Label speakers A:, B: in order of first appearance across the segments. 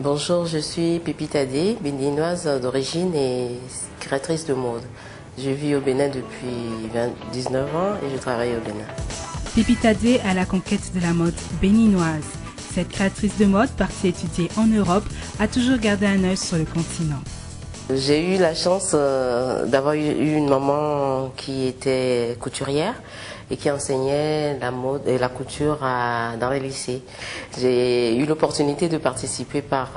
A: Bonjour, je suis Pépita D, béninoise d'origine et créatrice de mode. Je vis au Bénin depuis 19 ans et je travaille au Bénin.
B: Pépita D à la conquête de la mode béninoise. Cette créatrice de mode, partie étudier en Europe, a toujours gardé un œil sur le continent.
A: J'ai eu la chance d'avoir eu une maman qui était couturière et qui enseignait la mode et la couture dans les lycées. J'ai eu l'opportunité de participer par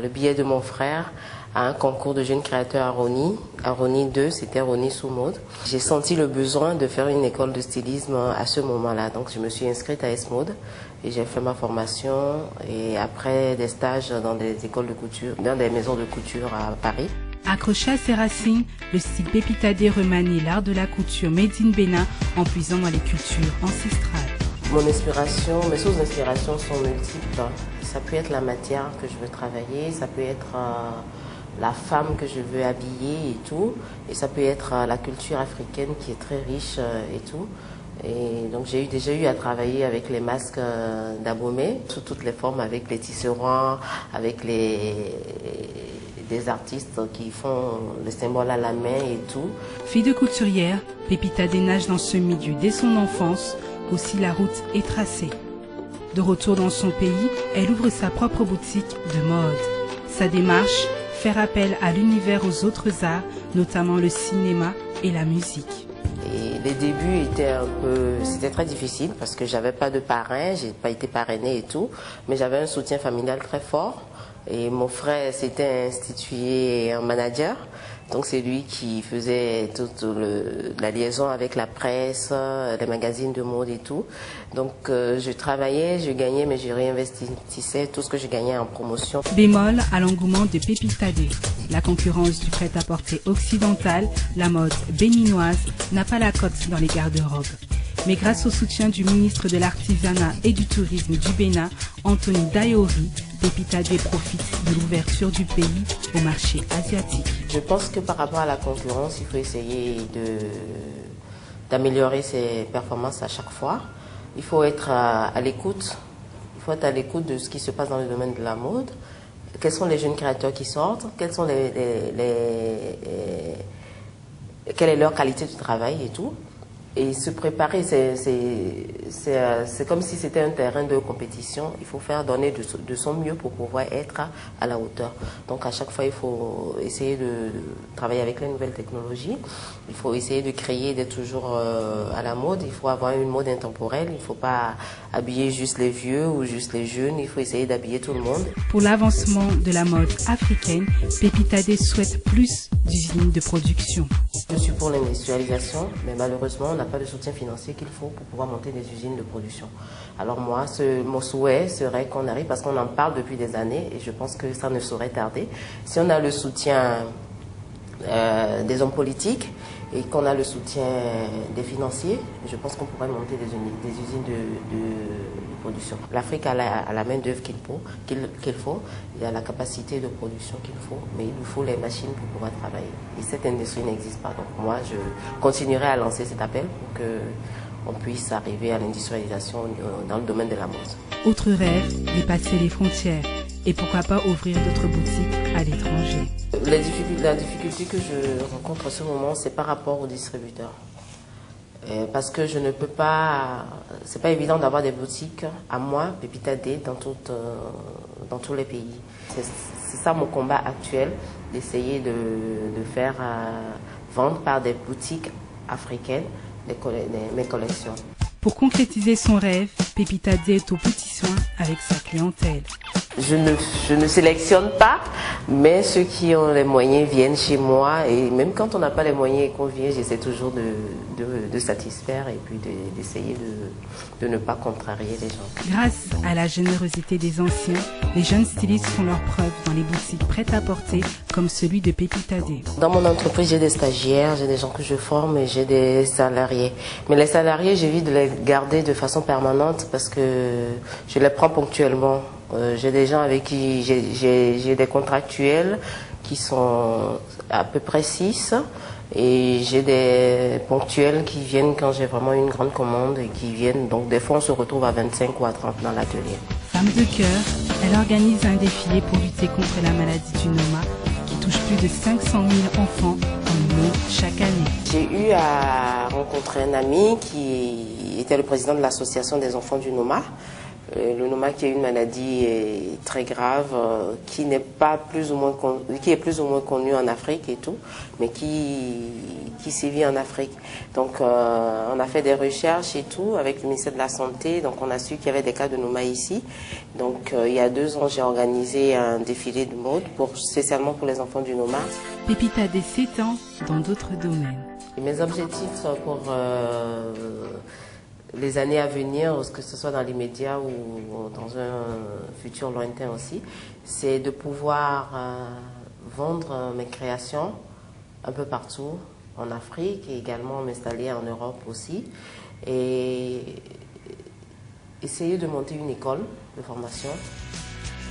A: le biais de mon frère à un concours de jeunes créateurs à Rony. À Rony 2, c'était Rony sous mode. J'ai senti le besoin de faire une école de stylisme à ce moment-là. Donc je me suis inscrite à S-Mode et j'ai fait ma formation et après des stages dans des écoles de couture, dans des maisons de couture à Paris.
B: Accroché à ses racines, le style Pépita D remanie l'art de la couture made in Bénin en puisant dans les cultures ancestrales.
A: Mon inspiration, mes sources d'inspiration sont multiples. Ça peut être la matière que je veux travailler, ça peut être la femme que je veux habiller et tout, et ça peut être la culture africaine qui est très riche et tout. Et donc j'ai déjà eu à travailler avec les masques d'Abomey, sous toutes les formes, avec les tisserands, avec des artistes qui font le symbole à la main et tout.
B: Fille de couturière, Pépita D nage dans ce milieu dès son enfance, aussi la route est tracée. De retour dans son pays, elle ouvre sa propre boutique de mode. Sa démarche, faire appel à l'univers aux autres arts, notamment le cinéma et la musique.
A: Et les débuts c'était très difficile parce que j'avais pas de parrain, j'ai pas été parrainée et tout, mais j'avais un soutien familial très fort. Et mon frère s'était institué un manager, donc c'est lui qui faisait toute la liaison avec la presse, les magazines de mode et tout. Donc je travaillais, je gagnais, mais je réinvestissais tout ce que je gagnais en promotion.
B: Bémol à l'engouement de Pépita D. La concurrence du prêt-à-porter occidental, la mode béninoise n'a pas la cote dans les garde-robes. Mais grâce au soutien du ministre de l'Artisanat et du Tourisme du Bénin, Anthony Dayori, Pépita D profite de l'ouverture du pays au marché asiatique.
A: Je pense que par rapport à la concurrence, il faut essayer d'améliorer ses performances à chaque fois. Il faut être à l'écoute. Il faut être à l'écoute de ce qui se passe dans le domaine de la mode. Quels sont les jeunes créateurs qui sortent? Quelle est leur qualité de travail et tout. Et se préparer, c'est comme si c'était un terrain de compétition. Il faut faire donner de son mieux pour pouvoir être à la hauteur. Donc à chaque fois, il faut essayer de travailler avec les nouvelles technologies. Il faut essayer de créer, d'être toujours à la mode. Il faut avoir une mode intemporelle. Il ne faut pas habiller juste les vieux ou juste les jeunes. Il faut essayer d'habiller tout le monde.
B: Pour l'avancement de la mode africaine, Pépita D souhaite plus d'usines de production.
A: Je suis pour l'industrialisation, mais malheureusement, on n'a pas le soutien financier qu'il faut pour pouvoir monter des usines de production. Alors moi, mon souhait serait qu'on arrive, parce qu'on en parle depuis des années, et je pense que ça ne saurait tarder. Si on a le soutien des hommes politiques et qu'on a le soutien des financiers, je pense qu'on pourrait monter des usines de production. L'Afrique a la main-d'œuvre qu'il faut, il y a la capacité de production qu'il faut, mais il nous faut les machines pour pouvoir travailler. Et cette industrie n'existe pas. Donc moi, je continuerai à lancer cet appel pour qu'on puisse arriver à l'industrialisation dans le domaine de la mode.
B: Autre rêve, dépasser les frontières. Et pourquoi pas ouvrir d'autres boutiques à l'étranger.
A: La difficulté que je rencontre en ce moment, c'est par rapport aux distributeurs. Parce que je ne peux pas, c'est pas évident d'avoir des boutiques à moi, Pépita D, dans tous les pays. C'est ça mon combat actuel, d'essayer de faire vendre par des boutiques africaines mes collections.
B: Pour concrétiser son rêve, Pépita D est au petit soin avec sa clientèle.
A: Je ne sélectionne pas, mais ceux qui ont les moyens viennent chez moi. Et même quand on n'a pas les moyens et qu'on vient, j'essaie toujours de satisfaire et puis d'essayer de ne pas contrarier les gens.
B: Grâce à la générosité des anciens, les jeunes stylistes font leurs preuves dans les boutiques prêt-à-porter comme celui de Pépita D.
A: Dans mon entreprise, j'ai des stagiaires, j'ai des gens que je forme et j'ai des salariés. Mais les salariés, j'évite de les garder de façon permanente parce que je les prends ponctuellement. J'ai des gens avec qui j'ai des contractuels qui sont à peu près 6 et j'ai des ponctuels qui viennent quand j'ai vraiment une grande commande et qui viennent. Donc des fois on se retrouve à 25 ou à 30 dans l'atelier.
B: Femme de cœur, Elle organise un défilé pour lutter contre la maladie du Noma qui touche plus de 500 000 enfants dans le monde chaque année.
A: J'ai eu à rencontrer un ami qui était le président de l'association des enfants du Noma. Le Noma qui est une maladie très grave, qui est plus ou moins connue en Afrique et tout, mais qui sévit en Afrique. Donc on a fait des recherches et tout avec le ministère de la Santé, donc on a su qu'il y avait des cas de Noma ici. Donc il y a 2 ans, j'ai organisé un défilé de mode spécialement pour les enfants du Noma.
B: Pépite Tadé s'étend dans d'autres domaines.
A: Et mes objectifs pour les années à venir, que ce soit dans les médias ou dans un futur lointain aussi, c'est de pouvoir vendre mes créations un peu partout en Afrique et également m'installer en Europe aussi et essayer de monter une école de formation.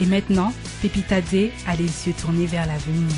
B: Et maintenant, Pépite Tadé a les yeux tournés vers l'avenir.